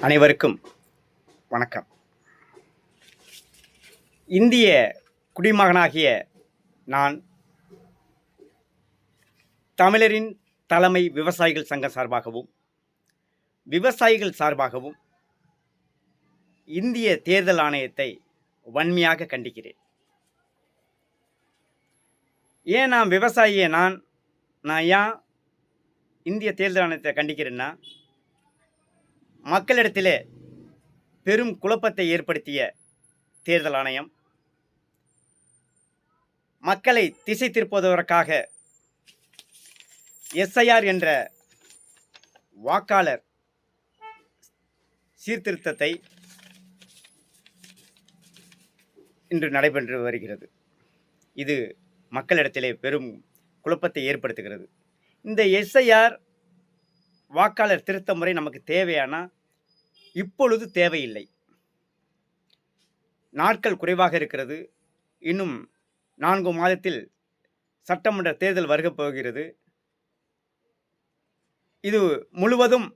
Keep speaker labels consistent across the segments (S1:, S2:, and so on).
S1: அனைவருக்கும் வணக்கம். இந்திய குடிமகனாகிய நான் தமிழரின் தலைமை விவசாயிகள் சங்கம் சார்பாகவும் விவசாயிகள் சார்பாகவும் இந்திய தேர்தல் ஆணையத்தை வன்மையாக கண்டிக்கிறேன். ஏன் நான் விவசாயியை நான் ஏன் இந்திய தேர்தல் ஆணையத்தை கண்டிக்கிறேன்னா, மக்களிடத்திலே பெரும் குழப்பத்தை ஏற்படுத்திய தேர்தல் ஆணையம் மக்களை திசை திருப்புவதற்காக எஸ்ஐஆர் என்ற வாக்காளர் சீர்திருத்தத்தை இன்று நடைபெற்று வருகிறது. இது மக்களிடத்திலே பெரும் குழப்பத்தை ஏற்படுத்துகிறது. இந்த எஸ்ஐஆர் வாக்காளர் திருத்த முறை நமக்கு தேவையானா இப்பொழுது தேவையில்லை. நாட்கள் குறைவாக இருக்கிறது. இன்னும் 4 மாதத்தில் சட்டமன்ற தேர்தல் வருகப் போகிறது. இது முழுவதும்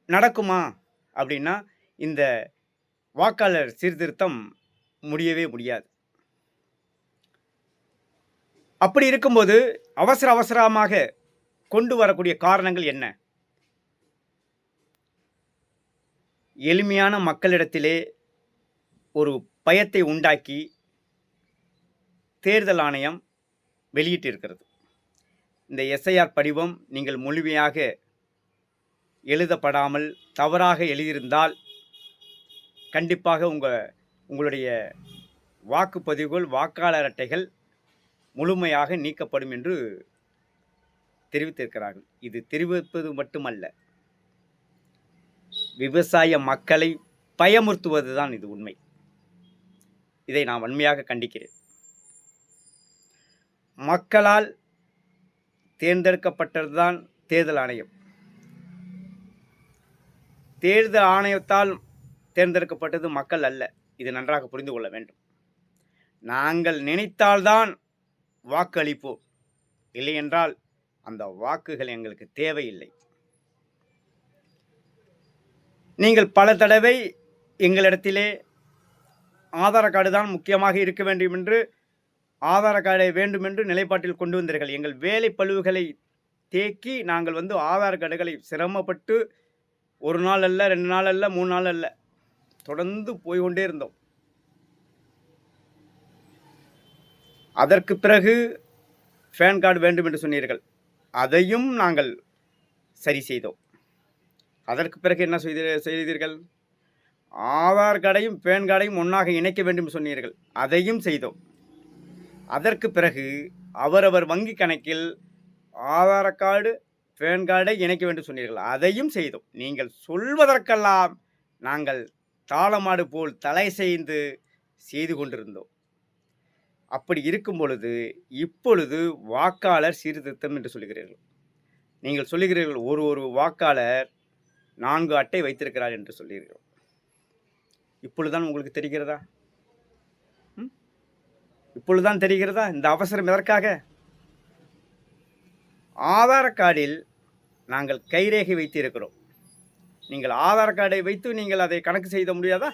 S1: நடக்குமா அப்படின்னா இந்த வாக்காளர் சீர்திருத்தம் முடியவே முடியாது. அப்படி இருக்கும்போது அவசரமாக கொண்டு வரக்கூடிய காரணங்கள் என்ன? எளிமையான மக்களிடத்திலே ஒரு பயத்தை உண்டாக்கி தேர்தல் ஆணையம் வெளியிட்டிருக்கிறது. இந்த எஸ்ஐஆர் படிவம் நீங்கள் முழுமையாக எழுதப்படாமல் தவறாக எழுதியிருந்தால் கண்டிப்பாக உங்களுடைய வாக்குப்பதிவுகள், வாக்காளர் அட்டைகள் முழுமையாக நீக்கப்படும் என்று தெரிவித்திருக்கிறார்கள். இது தெரிவிப்பது மட்டுமல்ல, விவசாய மக்களை பயமுறுத்துவதுதான் இது உண்மை. இதை நான் வன்மையாக கண்டிக்கிறேன். மக்களால் தேர்ந்தெடுக்கப்பட்டதுதான் தேர்தல் ஆணையம். தேர்தல் ஆணையத்தால் தேர்ந்தெடுக்கப்பட்டது மக்கள் அல்ல. இது நன்றாக புரிந்து கொள்ள வேண்டும். நாங்கள் நினைத்தால்தான் வாக்கு அளிப்போம், இல்லை என்றால் அந்த வாக்குகள் எங்களுக்கு தேவையில்லை. நீங்கள் பல தடவை எங்களிடத்திலே ஆதார் கார்டு தான் முக்கியமாக இருக்க வேண்டும் என்று, ஆதார் கார்டை வேண்டும் என்று நிலைப்பாட்டில் கொண்டு வந்தீர்கள். எங்கள் வேலை பளுவுகளை தேக்கி நாங்கள் ஆதார் கார்டுகளை சிரமப்பட்டு 1 நாள் அல்ல, 2 நாள் அல்ல, 3 நாள் அல்ல, தொடர்ந்து போய்கொண்டே இருந்தோம். அதற்கு பிறகு பேன் கார்டு வேண்டும் என்று சொன்னீர்கள். அதையும் நாங்கள் சரி செய்தோம். அதற்கு பிறகு என்ன செய்தீர்கள்? ஆதார் கார்டையும் பேன் கார்டையும் ஒன்றாக இணைக்க வேண்டும் சொன்னீர்கள். அதையும் செய்தோம். அதற்கு பிறகு அவரவர் வங்கி கணக்கில் ஆதார் கார்டு, பேன் கார்டை இணைக்க வேண்டும் சொன்னீர்கள். அதையும் செய்தோம். நீங்கள் சொல்வதற்கெல்லாம் நாங்கள் தாளமாடு போல் தலை செய்து கொண்டிருந்தோம். அப்படி இருக்கும் பொழுது இப்பொழுது வாக்காளர் சீர்திருத்தம் என்று சொல்கிறீர்கள். நீங்கள் சொல்லுகிறீர்கள் ஒரு வாக்காளர் 4 அட்டை வைத்திருக்கிறார் என்று சொல்கிறீர்கள். இப்பொழுதுதான் உங்களுக்கு தெரிகிறதா? இப்பொழுதுதான் தெரிகிறதா இந்த அவசரம் எதற்காக? ஆதார் கார்டில் நாங்கள் கைரேகை வைத்து இருக்கிறோம். நீங்கள் ஆதார் கார்டை வைத்து நீங்கள் அதை கணக்கு செய்த முடியாதா?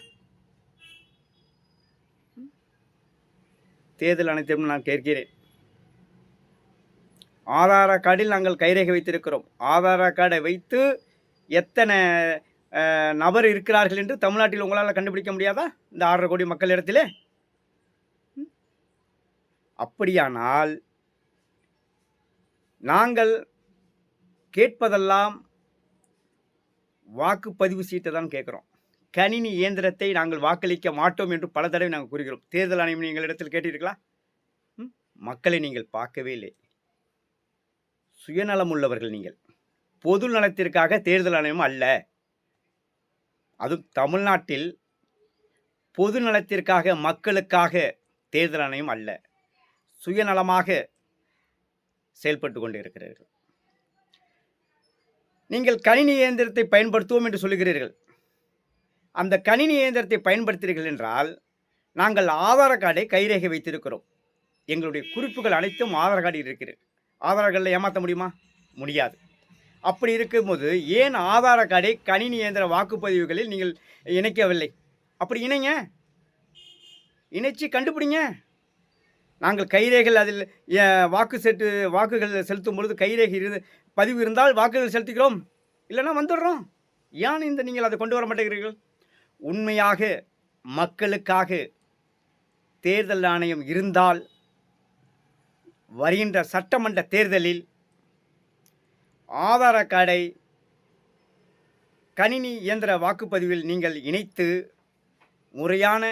S1: தேர்தல் ஆணையத்திடம் நான் கேட்கிறேன். ஆதார் கார்டில் நாங்கள் கைரேகை வைத்திருக்கிறோம். ஆதார் கார்டை வைத்து எத்தனை நபர் இருக்கிறார்கள் என்று தமிழ்நாட்டில் உங்களால் கண்டுபிடிக்க முடியாதா இந்த 6.5 கோடி மக்களிடத்திலே? அப்படியானால் நாங்கள் கேட்பதெல்லாம் வாக்குப்பதிவு சீட்டை தான் கேட்குறோம். கணினி இயந்திரத்தை நாங்கள் வாக்களிக்க மாட்டோம் என்று பல தடவை நாங்கள் கூறுகிறோம். தேர்தல் ஆணையம் எங்களிடத்தில் கேட்டீர்களா? மக்களை நீங்கள் பார்க்கவே இல்லை. சுயநலம் உள்ளவர்கள் நீங்கள். பொது நலத்திற்காக தேர்தல் ஆணையம் அல்ல. அதுவும் தமிழ்நாட்டில் பொது நலத்திற்காக, மக்களுக்காக தேர்தல் ஆணையம் அல்ல. சுயநலமாக செயல்பட்டு கொண்டு இருக்கிறீர்கள். நீங்கள் கணினி இயந்திரத்தை பயன்படுத்துவோம் என்று சொல்லுகிறீர்கள். அந்த கணினி இயந்திரத்தை பயன்படுத்துகிறீர்கள் என்றால் நாங்கள் ஆதார் கார்டை கைரேகை வைத்திருக்கிறோம். எங்களுடைய குறிப்புகள் அனைத்தும் ஆதார் கார்டில் இருக்கிறது. ஆதார் கார்டில் ஏமாற்ற முடியுமா? முடியாது. அப்படி இருக்கும்போது ஏன் ஆதார கார்டை கணினி இயந்திர வாக்குப்பதிவுகளில் நீங்கள் இணைக்கவில்லை? அப்படி இணைங்க. இணைச்சு கண்டுபிடிங்க. நாங்கள் கைரேகைகள் அதில் வாக்குகள் செலுத்தும் பொழுது கைரேகை பதிவு இருந்தால் வாக்குகள் செலுத்துகிறோம். இல்லைன்னா வந்துடுறோம். ஏன் நீங்கள் அதை கொண்டு வர மாட்டேங்கிறீர்கள்? உண்மையாக மக்களுக்காக தேர்தல் ஆணையம் இருந்தால் வருகின்ற சட்டமன்ற தேர்தலில் ஆதார கார்டை கணினி இயந்திர வாக்குப்பதிவில் நீங்கள் இணைத்து முறையான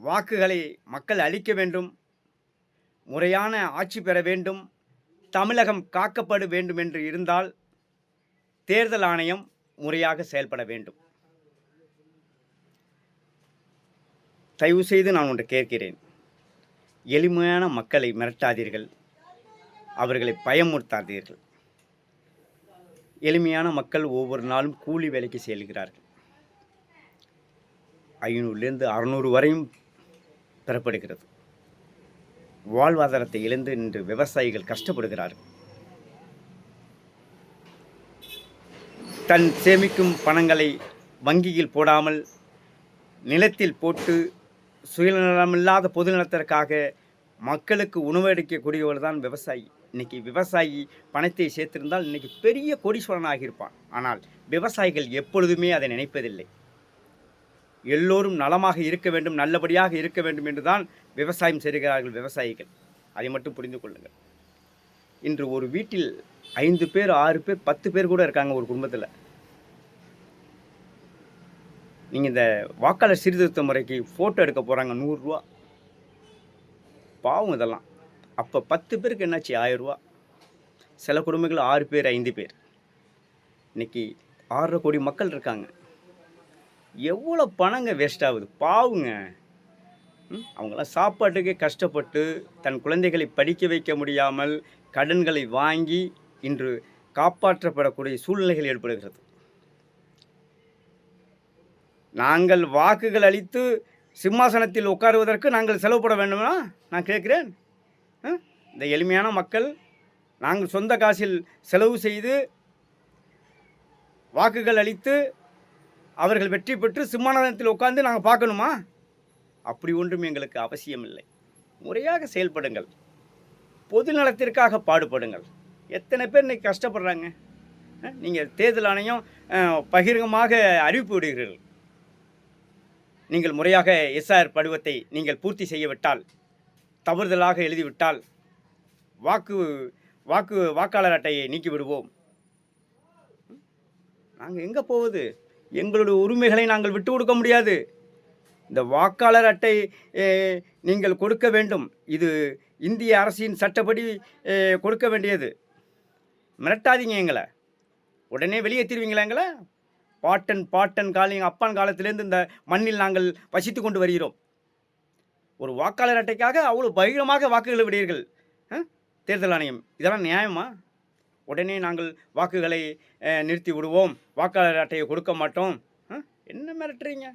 S1: வாக்குகளை மக்கள் அளிக்க வேண்டும், முறையான ஆட்சி பெற வேண்டும், தமிழகம் காக்கப்பட வேண்டும் என்று இருந்தால் தேர்தல் ஆணையம் முறையாக செயல்பட வேண்டும். தயவு செய்து நான் ஒன்று கேட்கிறேன். எளிமையான மக்களை மிரட்டாதீர்கள், அவர்களை பயமுறுத்தாதீர்கள். எளிமையான மக்கள் ஒவ்வொரு நாளும் கூலி வேலைக்கு செல்கிறார்கள். 500லேருந்து 600 வரையும் பெறப்படுகிறது. வாழ்வாதாரத்தை இழந்து இன்று விவசாயிகள் கஷ்டப்படுகிறார்கள். தன் சேமிக்கும் பணங்களை வங்கியில் போடாமல் நிலத்தில் போட்டு சுயநலமில்லாத பொதுநலத்திற்காக மக்களுக்கு உணவளிக்கக்கூடியவர் தான் விவசாயி. இன்றைக்கி விவசாயி பணத்தை சேர்த்திருந்தால் இன்றைக்கி பெரிய கோடீஸ்வரன் ஆகியிருப்பான். ஆனால் விவசாயிகள் எப்பொழுதுமே அதை நினைப்பதில்லை. எல்லோரும் நலமாக இருக்க வேண்டும், நல்லபடியாக இருக்க வேண்டும் என்று தான் விவசாயம் செய்கிறார்கள் விவசாயிகள். அதை மட்டும் புரிந்து கொள்ளுங்கள். இன்று ஒரு வீட்டில் 5 பேர் 6 பேர் 10 பேர் கூட இருக்காங்க ஒரு குடும்பத்தில். நீங்கள் இந்த வாக்காளர் சீர்திருத்த முறைக்கு ஃபோட்டோ எடுக்க போகிறாங்க, 100 ரூபா. பாவம் இதெல்லாம். அப்போ 10 பேருக்கு என்னாச்சு? 1000 ரூபா. சில குடும்பங்கள் 6 பேர் 5 பேர். இன்றைக்கி 6.5 கோடி மக்கள் இருக்காங்க. எவ்வளோ பணங்க வேஸ்ட் ஆகுது? பாவுங்க. அவங்களாம் சாப்பாட்டுக்கே கஷ்டப்பட்டு தன் குழந்தைகளை படிக்க வைக்க முடியாமல் கடன்களை வாங்கி இன்று காப்பாற்றப்படக்கூடிய சூழ்நிலைகள் ஏற்படுகிறது. நாங்கள் வாக்குகள் அளித்து சிம்மாசனத்தில் உட்காருவதற்கு நாங்கள் செலவு போட வேண்டுமா? நான் கேட்குறேன். இந்த எளிமையான மக்கள் நாங்கள் சொந்த காசில் செலவு செய்து வாக்குகள் அளித்து அவர்கள் வெற்றி பெற்று சிம்மாசனத்தில் உட்கார்ந்து நாங்கள் பார்க்கணுமா? அப்படி ஒன்றும் எங்களுக்கு அவசியமில்லை. முறையாக செயல்படுங்கள், பொது நலத்திற்காக பாடுபடுங்கள். எத்தனை பேர் இன்றைக்கி கஷ்டப்படுறாங்க? நீங்கள் தேர்தல் ஆணையம் பகிரங்கமாக அறிவிப்பு விடுகிறீர்கள். நீங்கள் முறையாக எஸ்ஆர் படிவத்தை நீங்கள் பூர்த்தி செய்யவிட்டால், தவறுதலாக எழுதிவிட்டால் வாக்காளர் அட்டையை நீக்கிவிடுவோம். நாங்கள் எங்கே போவது? எங்களுடைய உரிமைகளை நாங்கள் விட்டு கொடுக்க முடியாது. இந்த வாக்காளர் அட்டை நீங்கள் கொடுக்க வேண்டும். இது இந்திய அரசின் சட்டப்படி கொடுக்க வேண்டியது. மிரட்டாதீங்க எங்களை. உடனே வெளியேற்றிடுவீங்களா எங்களை? பாட்டன் எங்கள் அப்பான் காலத்திலேருந்து இந்த மண்ணில் நாங்கள் வசித்து கொண்டு வருகிறோம். ஒரு வாக்காளர் அட்டைக்காக அவ்வளோ பகிரமாக வாக்குகளை விடுவீர்கள் தேர்தல் ஆணையம். இதெல்லாம் நியாயமா? உடனே நாங்கள் வாக்குகளை நிறுத்தி விடுவோம், வாக்காளர் அட்டையை கொடுக்க மாட்டோம். என்ன மிரட்டுறீங்க?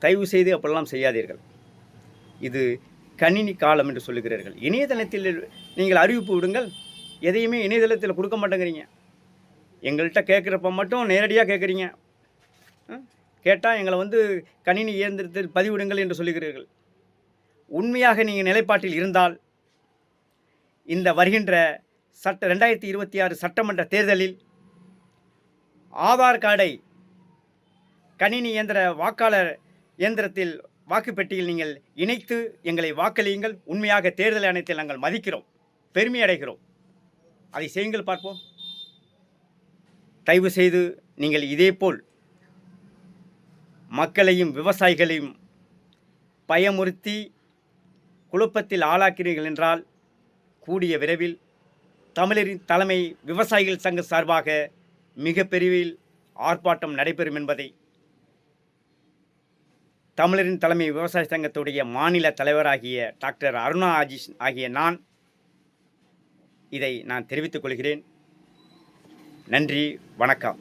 S1: தயவு செய்து அப்படிலாம் செய்யாதீர்கள். இது கணினி காலம் என்று சொல்லுகிறீர்கள். இணையதளத்தில் நீங்கள் அறிவிப்பு விடுங்கள். எதையுமே இணையதளத்தில் கொடுக்க மாட்டேங்கிறீங்க. எங்கள்கிட்ட கேட்குறப்ப மட்டும் நேரடியாக கேட்குறீங்க. கேட்டால் எங்களை கணினி இயந்திரத்தில் பதிவிடுங்கள் என்று சொல்லுகிறீர்கள். உண்மையாக நீங்கள் நிலைப்பாட்டில் இருந்தால் இந்த வருகின்ற 2026 சட்டமன்ற தேர்தலில் ஆதார் கார்டை கணினி இயந்திர வாக்காளர் இயந்திரத்தில் வாக்குப்பெட்டியில் நீங்கள் இணைத்து எங்களை வாக்களியுங்கள். உண்மையாக தேர்தல் ஆணையத்தில் நாங்கள் மதிக்கிறோம், பெருமை அடைகிறோம். அதை செய்யுங்கள், பார்ப்போம். தயவு செய்து நீங்கள் இதேபோல் மக்களையும் விவசாயிகளையும் பயமுறுத்தி குழப்பத்தில் ஆளாக்கிறீர்கள் என்றால் கூடிய விரைவில் தமிழரின் தலைமை விவசாயிகள் சங்க சார்பாக மிகப்பெரிய ஆர்ப்பாட்டம் நடைபெறும் என்பதை தமிழரின் தலைமை விவசாய சங்கத்துடைய மாநில தலைவராகிய டாக்டர் அருணா ஆஜிஷ் ஆகிய இதை நான் தெரிவித்துக் கொள்கிறேன். நன்றி, வணக்கம்.